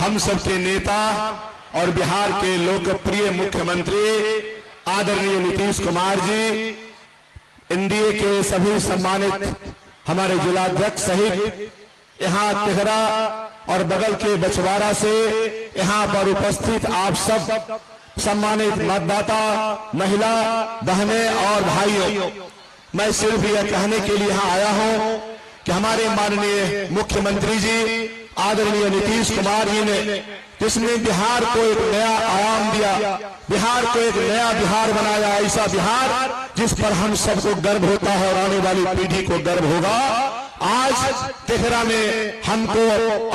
हम सबके नेता और बिहार के लोकप्रिय मुख्यमंत्री आदरणीय नीतीश कुमार जी, एनडीए के सभी सम्मानित हमारे जिलाध्यक्ष सहित यहाँ तिघरा और बगल के बछवाड़ा से यहाँ पर उपस्थित आप सब सम्मानित मतदाता, महिला बहनें और भाइयों, मैं सिर्फ यह कहने के लिए यहाँ आया हूँ कि हमारे माननीय मुख्यमंत्री जी आदरणीय नीतीश कुमार जी ने जिसने बिहार को एक नया आयाम दिया, बिहार को एक नया बिहार बनाया, ऐसा बिहार जिस पर हम सबको गर्व होता है और आने वाली पीढ़ी को गर्व होगा। आज तिघरा में हमको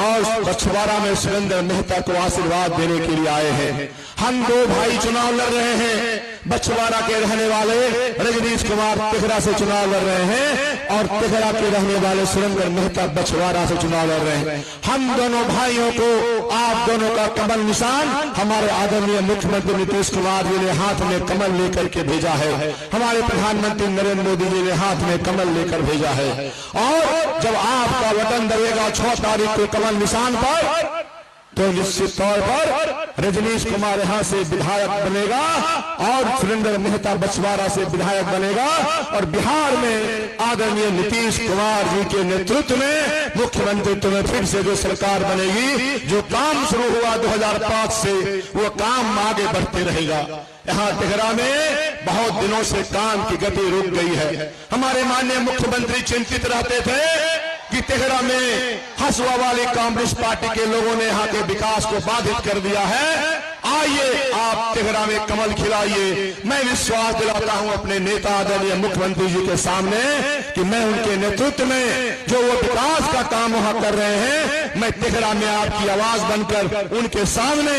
और बछवाड़ा में सुरेंद्र मेहता को आशीर्वाद देने के लिए आए हैं। हम दो भाई चुनाव लड़ रहे हैं, बछवाड़ा के रहने वाले रजनीश कुमार तिघरा से चुनाव लड़ रहे हैं और तिघरा के रहने वाले सुरेंद्र मेहता बछवाड़ा से चुनाव लड़ रहे हैं। हम दोनों भाइयों को आप दोनों का कमल निशान हमारे आदरणीय मुख्यमंत्री नीतीश कुमार जी ने हाथ में कमल लेकर के भेजा है, हमारे प्रधानमंत्री नरेंद्र मोदी जी ने हाथ में कमल लेकर भेजा है। और जब आपका बटन दबेगा 6 तारीख को कमल निशान पर, तो निश्चित तौर पर रजनीश कुमार यहाँ से विधायक बनेगा और सुरेंद्र मेहता बछवाड़ा से विधायक बनेगा और बिहार में आदरणीय नीतीश कुमार जी के नेतृत्व में मुख्यमंत्री में फिर से जो सरकार बनेगी, जो काम शुरू हुआ 2005 से वो काम आगे बढ़ते रहेगा। यहाँ तिघरा में बहुत दिनों से काम की गति रुक गई है। हमारे माननीय मुख्यमंत्री चिंतित रहते थे कि तिघरा में हसुआ वाली कांग्रेस पार्टी के लोगों ने यहाँ के विकास को बाधित कर दिया है। आइए आप तिघरा में कमल खिलाइए। मैं विश्वास दिलाता हूँ अपने नेता आदरणीय मुख्यमंत्री जी के सामने कि मैं उनके नेतृत्व में जो वो विकास का काम वहाँ कर रहे हैं, मैं तिघरा में आपकी आवाज बनकर उनके सामने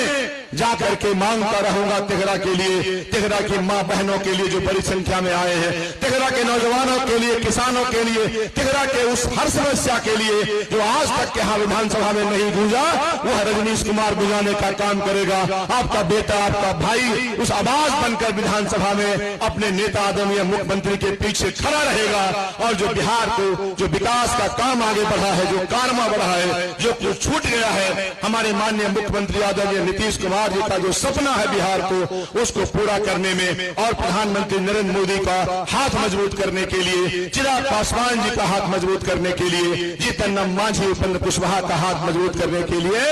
जाकर के मांगता रहूंगा तिघरा के लिए, तिघरा की माँ बहनों के लिए जो बड़ी संख्या में आए हैं, तिघरा के नौजवानों के लिए, किसानों के लिए, तिघरा के उस हर समस्या के लिए जो आज तक के यहाँ विधानसभा में नहीं गूंजा, वह रजनीश कुमार गुंजाने का काम करेगा। आपका बेटा, आपका भाई उस आवाज बनकर विधानसभा में अपने नेता आदरणीय मुख्यमंत्री के पीछे खड़ा रहेगा और जो बिहार को जो विकास का काम आगे बढ़ा है, जो कारवा बढ़ा है, जो कुछ छूट गया है, हमारे माननीय मुख्यमंत्री आदरणीय नीतीश कुमार जी का जो सपना है बिहार को उसको पूरा करने में और प्रधानमंत्री नरेंद्र मोदी का हाथ मजबूत करने के लिए, चिराग पासवान जी का हाथ मजबूत करने के लिए, जीतन राम मांझी, उपेंद्र कुशवाहा का हाथ मजबूत करने के लिए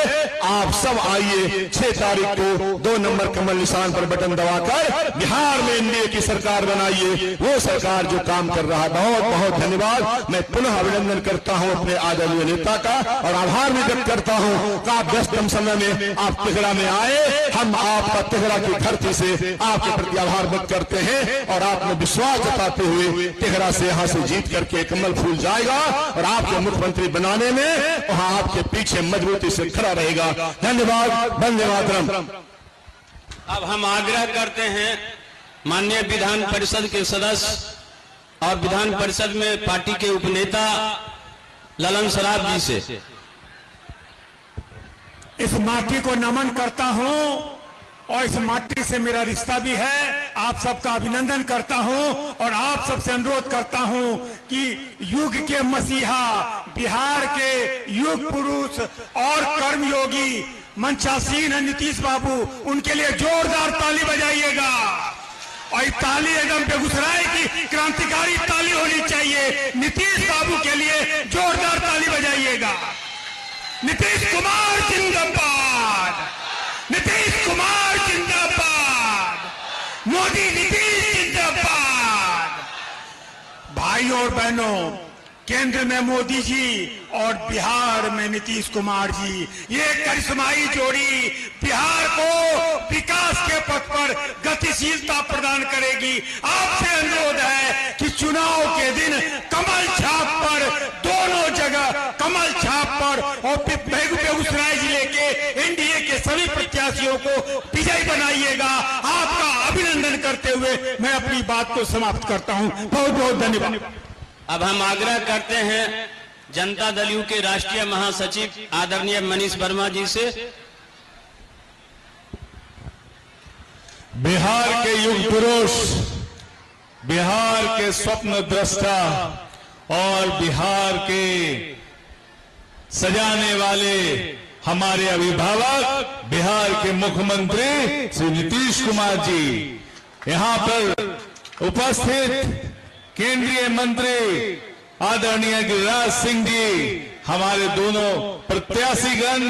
आप सब आइए 6 तारीख को 2 नंबर कमल निशान पर बटन दबाकर बिहार में एनडीए की सरकार बनाइए, वो सरकार जो काम कर रहा है। बहुत बहुत धन्यवाद। मैं पुनः अभिनंदन करता हूं अपने आदरणीय नेता का और आभार भी व्यक्त करता हूं कि आप व्यस्तम समय में आप तिघरा में आए। हम आपका तिघरा की धरती से आपके प्रति आभार व्यक्त करते हैं और आपने विश्वास जताते हुए तिघरा से यहाँ से जीत करके कमल फूल जाएगा और आपके मुख्यमंत्री बनाने में वहाँ आपके पीछे मजबूती से खड़ा रहेगा। धन्यवाद। वंदे मातरम। अब हम आग्रह करते हैं माननीय विधान परिषद के सदस्य और विधान परिषद में पार्टी के उपनेता ललन सराफ जी से, इस माटी को नमन करता हूं और इस माटी से मेरा रिश्ता भी है। आप सबका अभिनंदन करता हूं और आप सबसे अनुरोध करता हूं कि युग के मसीहा, बिहार के युग पुरुष और कर्मयोगी मंचासीन है नीतीश बाबू, उनके लिए जोरदार ताली बजाइएगा। और ये ताली एकदम बेगूसराय की क्रांतिकारी ताली होनी चाहिए। नीतीश बाबू के लिए जोरदार ताली बजाइएगा। नीतीश कुमार जिंदाबाद, नीतीश कुमार जिंदाबाद, मोदी नीतीश जिंदाबाद। भाइयों और बहनों, केंद्र में मोदी जी और बिहार में नीतीश कुमार जी, ये करिश्माई जोड़ी बिहार को विकास के पथ पर गतिशीलता प्रदान करेगी। आपसे अनुरोध है कि चुनाव के दिन कमल छाप पर, दोनों जगह कमल छाप पर और बेगूसराय जिले के एनडीए के सभी प्रत्याशियों को विजयी बनाइएगा। आपका अभिनंदन करते हुए मैं अपनी बात को समाप्त करता हूं। बहुत बहुत धन्यवाद। अब हम आग्रह करते हैं जनता दल यू के राष्ट्रीय महासचिव आदरणीय मनीष वर्मा जी से। बिहार के युग पुरुष, बिहार के स्वप्न दृष्टा और बिहार के सजाने वाले हमारे अभिभावक बिहार के मुख्यमंत्री श्री नीतीश कुमार जी, यहाँ पर उपस्थित केंद्रीय मंत्री आदरणीय गिरिराज सिंह जी, हमारे दोनों प्रत्याशीगण,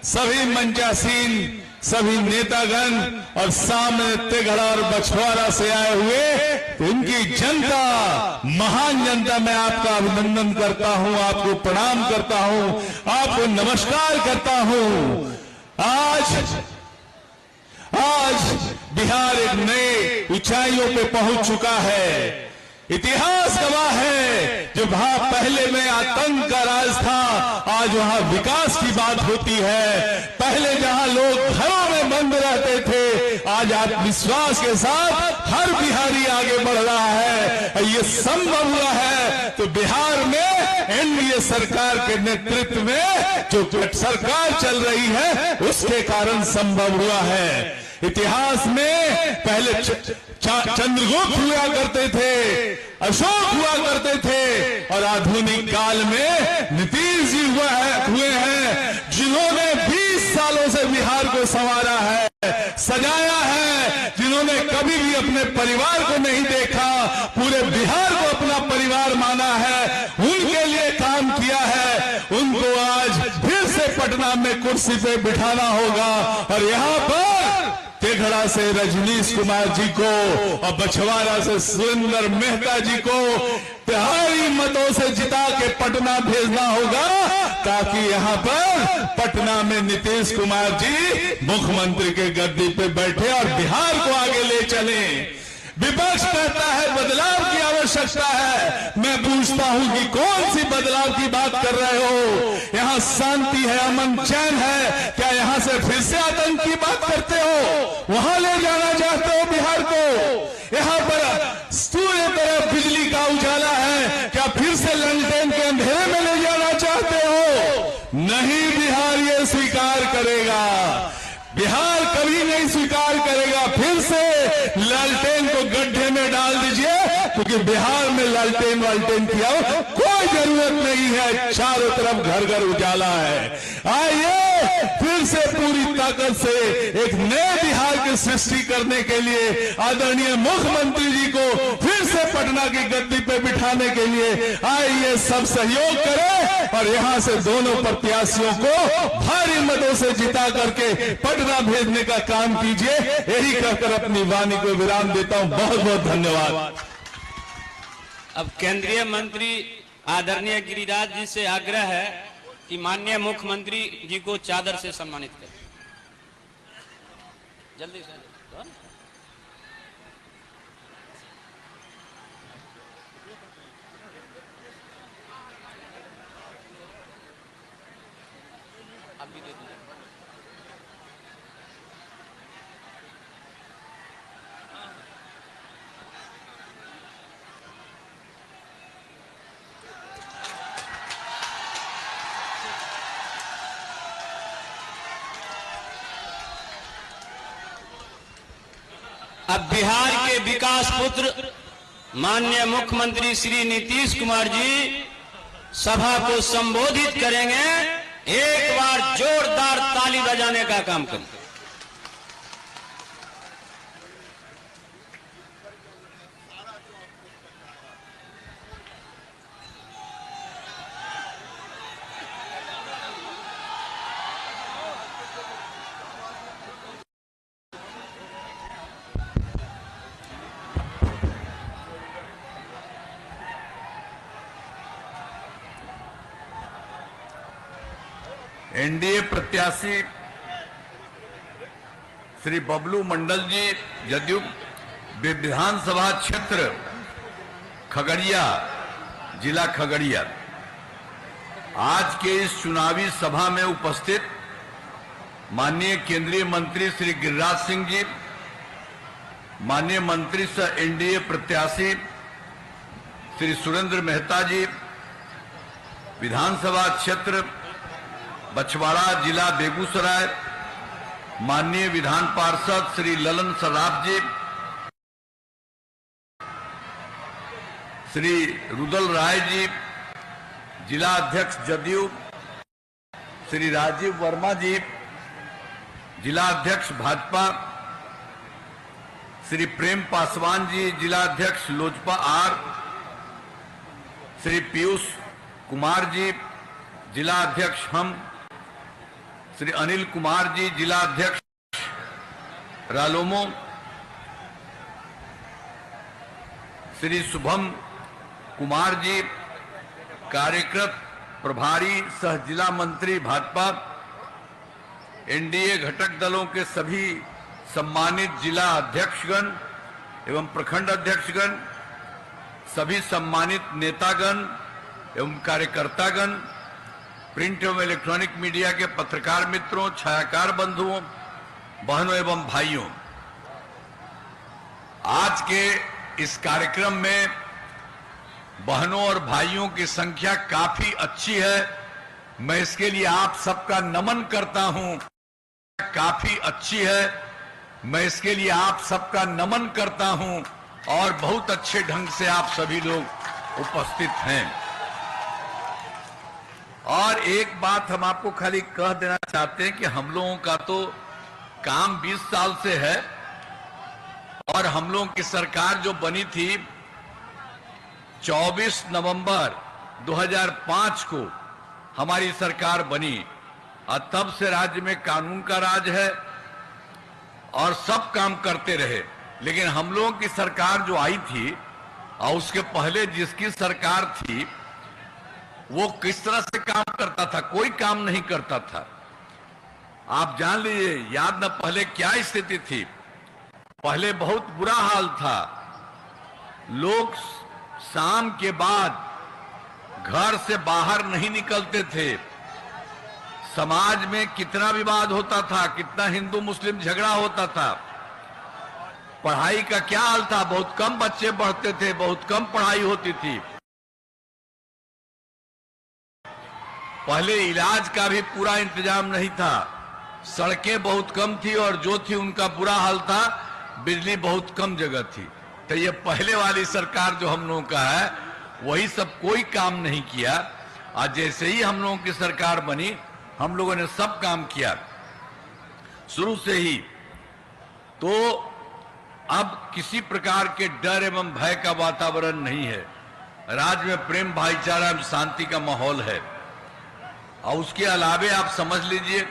सभी मंचासीन, सभी नेतागण और सामने तेघड़ा और बछवाड़ा से आए हुए उनकी जनता, महान जनता, मैं आपका अभिनंदन करता हूं, आपको प्रणाम करता हूं, आपको नमस्कार करता हूं। आज बिहार एक नए ऊंचाइयों पे पहुंच चुका है। इतिहास गवाह है, जो वहां पहले में आतंक का राज था, आज वहां विकास की बात होती है। पहले जहां लोग घरों में बंद रहते थे, आज आत्मविश्वास के साथ हर बिहारी आगे बढ़ रहा है। ये संभव हुआ है तो बिहार में एनडीए सरकार के नेतृत्व में जो सरकार चल रही है उसके कारण संभव हुआ है। इतिहास में पहले चंद्रगुप्त हुआ करते थे, अशोक हुआ करते थे, और आधुनिक काल में नीतीश जी हुए हैं, जिन्होंने 20 सालों से बिहार को संवारा है, सजाया है, जिन्होंने कभी भी अपने परिवार को नहीं देखा, पूरे बिहार को अपना परिवार माना है, उनके लिए काम किया है। उनको आज फिर से पटना में कुर्सी पे बिठाना होगा और यहाँ पर तेघड़ा से रजनीश कुमार जी को और बछवाड़ा से सुरेंद्र मेहता जी को भारी मतों से जिता के पटना भेजना होगा, ताकि यहाँ पर पटना में नीतीश कुमार जी मुख्यमंत्री के गद्दी पे बैठे और बिहार को आगे ले चले। विपक्ष कहता है बदलाव की आवश्यकता है, मैं पूछता हूं कि कौन सी बदलाव की बात कर रहे हो? यहाँ शांति है, अमन चैन है, क्या यहाँ से फिर से आतंक की बात करते हो? वहां ले जाना चाहते हो बिहार को? यहाँ पर पूरे तरफ बिजली का उजाला है, क्या फिर से ललटेन के अंधेरे में ले जाना चाहते हो? नहीं, बिहार ये स्वीकार करेगा, बिहार कभी नहीं स्वीकार करेगा। फिर से लालटेन को गड्ढे में डाल दीजिए, क्योंकि बिहार में लालटेन वालटेन की कोई जरूरत नहीं है, चारों तरफ घर घर उजाला है। आइए फिर से पूरी ताकत से एक नए बिहार की सृष्टि करने के लिए आदरणीय मुख्यमंत्री जी को फिर से पटना की गद्दी पे बिठाने के लिए आइए सब सहयोग करें और यहाँ से दोनों प्रत्याशियों को भारी मतों से जिता करके पटना भेजने का काम कीजिए। यही कहकर अपनी वाणी को विराम देता हूं। बहुत बहुत धन्यवाद। अब केंद्रीय मंत्री आदरणीय गिरिराज जी से आग्रह है कि माननीय मुख्यमंत्री जी को चादर से सम्मानित करें। जल्दी से अभी दे दीजिए। अब बिहार के विकास पुत्र माननीय मुख्यमंत्री श्री नीतीश कुमार जी सभा को संबोधित करेंगे। एक बार जोरदार ताली बजाने का काम करें। एनडीए प्रत्याशी श्री बबलू मंडल जी जदयू विधानसभा क्षेत्र खगड़िया, जिला खगड़िया, आज के इस चुनावी सभा में उपस्थित माननीय केंद्रीय मंत्री श्री गिरिराज सिंह जी, माननीय मंत्री सह एनडीए प्रत्याशी श्री सुरेंद्र मेहता जी, विधानसभा क्षेत्र बछवाड़ा, जिला बेगूसराय, माननीय विधान पार्षद श्री ललन सराफ जी, श्री रुदल राय जी, जिला अध्यक्ष जदयू श्री राजीव वर्मा जी, जिला अध्यक्ष भाजपा, श्री प्रेम पासवान जी, जिला अध्यक्ष लोजपा आर, श्री पीयूष कुमार जी, जिला अध्यक्ष हम, श्री अनिल कुमार जी, जिला अध्यक्ष रालोमो, श्री शुभम कुमार जी, कार्यक्रत प्रभारी सह जिला मंत्री भाजपा, एनडीए घटक दलों के सभी सम्मानित जिला अध्यक्षगण एवं प्रखंड अध्यक्षगण, सभी सम्मानित नेतागण एवं कार्यकर्तागण, प्रिंट एवं इलेक्ट्रॉनिक मीडिया के पत्रकार मित्रों, छायाकार बंधुओं, बहनों एवं भाइयों, आज के इस कार्यक्रम में बहनों और भाइयों की संख्या काफी अच्छी है। मैं इसके लिए आप सबका नमन करता हूं। काफी अच्छी है, मैं इसके लिए आप सबका नमन करता हूं और बहुत अच्छे ढंग से आप सभी लोग उपस्थित हैं। और एक बात हम आपको खाली कह देना चाहते हैं कि हम लोगों का तो काम 20 साल से है और हम लोगों की सरकार जो बनी थी 24 नवंबर 2005 को हमारी सरकार बनी और तब से राज्य में कानून का राज है और सब काम करते रहे। लेकिन हम लोगों की सरकार जो आई थी और उसके पहले जिसकी सरकार थी वो किस तरह से काम करता था, कोई काम नहीं करता था। आप जान लीजिए, याद न पहले क्या स्थिति थी। पहले बहुत बुरा हाल था, लोग शाम के बाद घर से बाहर नहीं निकलते थे। समाज में कितना विवाद होता था, कितना हिंदू मुस्लिम झगड़ा होता था। पढ़ाई का क्या हाल था, बहुत कम बच्चे पढ़ते थे, बहुत कम पढ़ाई होती थी। पहले इलाज का भी पूरा इंतजाम नहीं था, सड़कें बहुत कम थी और जो थी उनका बुरा हाल था, बिजली बहुत कम जगह थी। तो ये पहले वाली सरकार जो हम लोगों का है वही सब कोई काम नहीं किया। आज जैसे ही हम लोगों की सरकार बनी हम लोगों ने सब काम किया शुरू से ही। तो अब किसी प्रकार के डर एवं भय का वातावरण नहीं है। राज्य में प्रेम, भाईचारा एवं शांति का माहौल है। और उसके अलावे आप समझ लीजिए,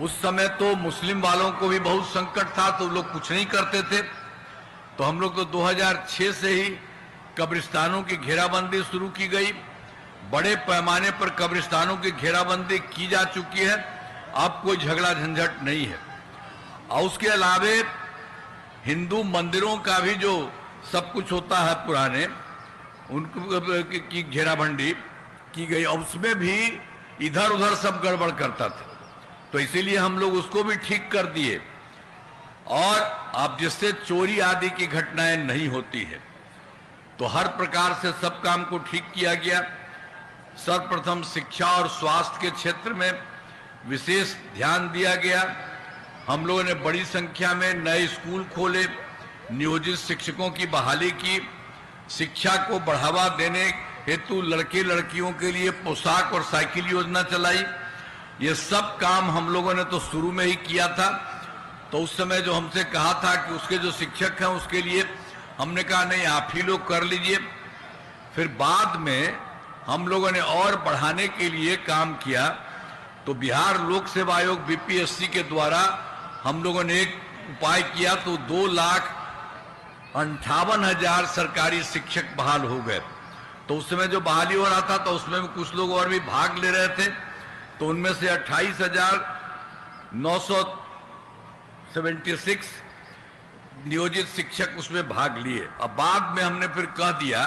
उस समय तो मुस्लिम वालों को भी बहुत संकट था, तो लोग कुछ नहीं करते थे। तो हम लोग तो 2006 से ही कब्रिस्तानों की घेराबंदी शुरू की गई। बड़े पैमाने पर कब्रिस्तानों की घेराबंदी की जा चुकी है। अब कोई झगड़ा झंझट नहीं है। और उसके अलावे हिंदू मंदिरों का भी जो सब कुछ होता है पुराने, उनको की घेराबंदी की गई और उसमें भी इधर उधर सब गड़बड़ करता था। तो इसीलिए हम लोग उसको भी ठीक कर दिए और अब जिससे चोरी आदि की घटनाएं नहीं होती है। तो हर प्रकार से सब काम को ठीक किया गया। सर्वप्रथम शिक्षा और स्वास्थ्य के क्षेत्र में विशेष ध्यान दिया गया। हम लोगों ने बड़ी संख्या में नए स्कूल खोले, नियोजित शिक्षकों की बहाली की, शिक्षा को बढ़ावा देने हेतु लड़के लड़कियों के लिए पोशाक और साइकिल योजना चलाई। ये सब काम हम लोगों ने तो शुरू में ही किया था। तो उस समय जो हमसे कहा था कि उसके जो शिक्षक हैं उसके लिए हमने कहा नहीं, आप ही लोग कर लीजिए। फिर बाद में हम लोगों ने और बढ़ाने के लिए काम किया। तो बिहार लोक सेवा आयोग बीपीएससी के द्वारा हम लोगों ने एक उपाय किया, तो 2,58,000 सरकारी शिक्षक बहाल हो गए। तो उस समय जो बहाली हो रहा था तो उसमें कुछ लोग और भी भाग ले रहे थे। तो उनमें से 28,976 नियोजित शिक्षक उसमें भाग लिए। अब बाद में हमने फिर कह दिया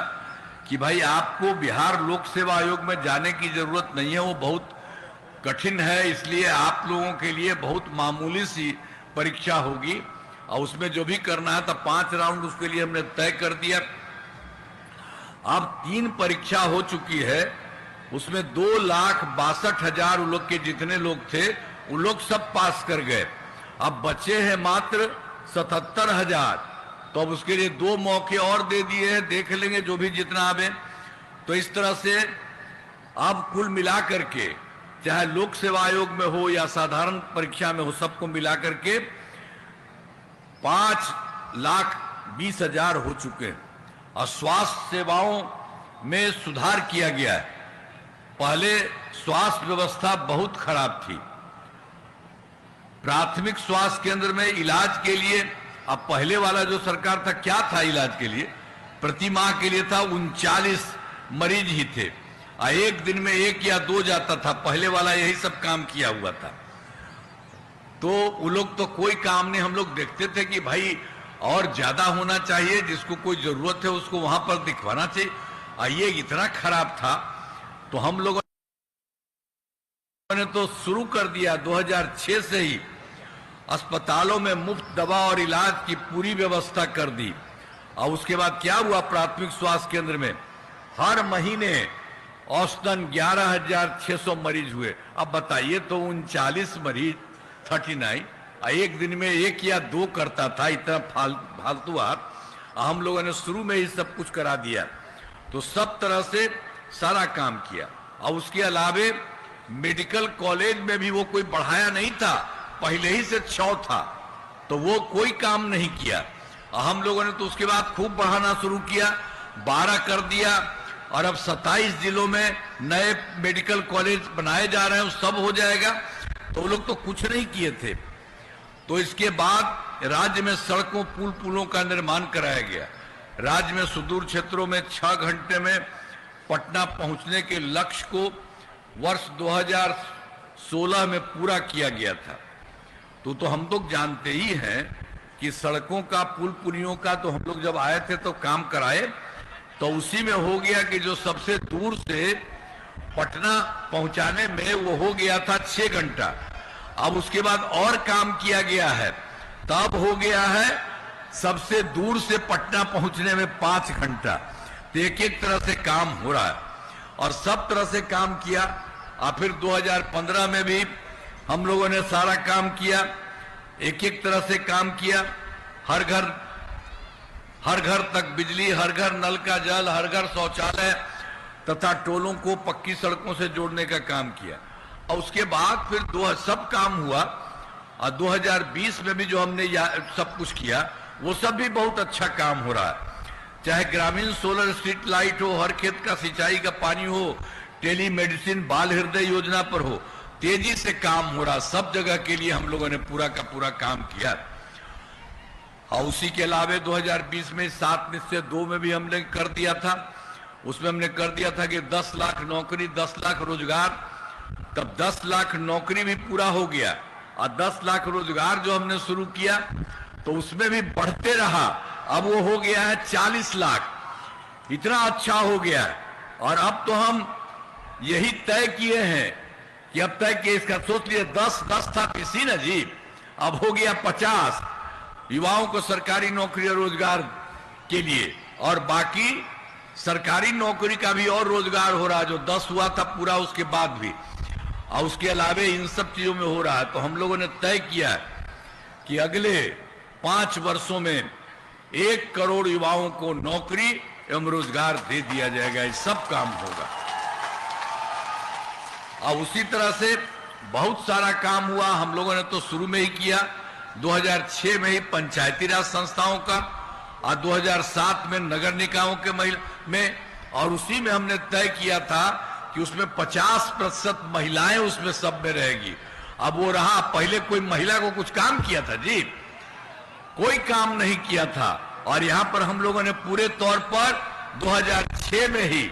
कि भाई आपको बिहार लोक सेवा आयोग में जाने की जरूरत नहीं है, वो बहुत कठिन है। इसलिए आप लोगों के लिए बहुत मामूली सी परीक्षा होगी और उसमें जो भी करना है तो 5 राउंड उसके लिए हमने तय कर दिया। अब 3 परीक्षा हो चुकी है, उसमें 2,62,000 उन लोग के जितने लोग थे उन लोग सब पास कर गए। अब बचे हैं मात्र 77,000। तो अब उसके लिए 2 मौके और दे दिए हैं, देख लेंगे जो भी जितना आवे। तो इस तरह से अब कुल मिलाकर के चाहे लोक सेवा आयोग में हो या साधारण परीक्षा में हो, सबको मिलाकर के 5,20,000 हो चुके हैं। और स्वास्थ्य सेवाओं में सुधार किया गया है। पहले स्वास्थ्य व्यवस्था बहुत खराब थी। प्राथमिक स्वास्थ्य केंद्र में इलाज के लिए, अब पहले वाला जो सरकार था क्या था इलाज के लिए, प्रति माह के लिए था 39 मरीज ही थे, और एक दिन में 1 या 2 जाता था। पहले वाला यही सब काम किया हुआ था। तो वो लोग तो कोई काम नहीं, हम लोग देखते थे कि भाई और ज्यादा होना चाहिए, जिसको कोई जरूरत है उसको वहां पर दिखवाना चाहिए। और ये इतना खराब था तो हम लोगों ने तो शुरू कर दिया 2006 से ही अस्पतालों में मुफ्त दवा और इलाज की पूरी व्यवस्था कर दी। और उसके बाद क्या हुआ, प्राथमिक स्वास्थ्य केंद्र में हर महीने औसतन 11,600 मरीज हुए। अब बताइए, तो 39 मरीज 39 एक दिन में 1 या 2 करता था, इतना फालतू हाथ। हम लोगों ने शुरू में ही सब कुछ करा दिया, तो सब तरह से सारा काम किया। और उसके अलावे मेडिकल कॉलेज में भी वो कोई बढ़ाया नहीं था, पहले ही से 6 था, तो वो कोई काम नहीं किया। हम लोगों ने तो उसके बाद खूब बढ़ाना शुरू किया, 12 कर दिया, और अब 27 जिलों में नए मेडिकल कॉलेज बनाए जा रहे हैं, सब हो जाएगा। तो वो लोग तो कुछ नहीं किए थे। तो इसके बाद राज्य में सड़कों पुलों का निर्माण कराया गया। राज्य में सुदूर क्षेत्रों में 6 घंटे में पटना पहुंचने के लक्ष्य को वर्ष 2016 में पूरा किया गया था। तो हम लोग जानते ही हैं कि सड़कों का, पुलियों का तो हम लोग जब आए थे तो काम कराए, तो उसी में हो गया कि जो सबसे दूर से पटना पहुंचाने में वो हो गया था 6 घंटा। अब उसके बाद और काम किया गया है, तब हो गया है सबसे दूर से पटना पहुंचने में 5 घंटा। तो एक तरह से काम हो रहा है, और सब तरह से काम किया। और फिर 2015 में भी हम लोगों ने सारा काम किया, एक तरह से काम किया। हर घर तक बिजली, हर घर नल का जल, हर घर शौचालय तथा टोलों को पक्की सड़कों से जोड़ने का काम किया। और उसके बाद फिर सब काम हुआ। और 2020 में भी जो हमने सब कुछ किया, वो सब भी बहुत अच्छा काम हो रहा है। चाहे ग्रामीण सोलर स्ट्रीट लाइट हो, हर खेत का सिंचाई का पानी हो, टेली मेडिसिन, बाल हृदय योजना पर हो, तेजी से काम हो रहा। सब जगह के लिए हम लोगों ने पूरा का पूरा काम किया। और उसी के अलावे 2020 में 7 निश्चय 2 में भी हमने कर दिया था। उसमें हमने कर दिया था कि 10 लाख नौकरी, 10 लाख रोजगार। तब 10 लाख नौकरी भी पूरा हो गया, और 10 लाख रोजगार जो हमने शुरू किया तो उसमें भी बढ़ते रहा। अब वो हो गया है 40 लाख। इतना अच्छा हो गया है। और अब तो हम यही तय किए हैं कि अब तक कि इसका सोच लिए 10 था किसी न जी, अब हो गया 50 युवाओं को सरकारी नौकरी और रोजगार के लिए। और बाकी सरकारी नौकरी का भी और रोजगार हो रहा है, जो 10 हुआ था पूरा उसके बाद भी। और उसके अलावे इन सब चीजों में हो रहा है। तो हम लोगों ने तय किया कि अगले 5 वर्षों में 1 करोड़ युवाओं को नौकरी एवं रोजगार दे दिया जाएगा। ये सब काम होगा। और उसी तरह से बहुत सारा काम हुआ। हम लोगों ने तो शुरू में ही किया, 2006 में ही पंचायती राज संस्थाओं का, और 2007 में नगर निकायों के में। और उसी में हमने तय किया था कि उसमें 50% महिलाएं उसमें सब में रहेगी। अब वो रहा, पहले कोई महिला को कुछ काम किया था जी? कोई काम नहीं किया था। और यहां पर हम लोगों ने पूरे तौर पर 2006 में ही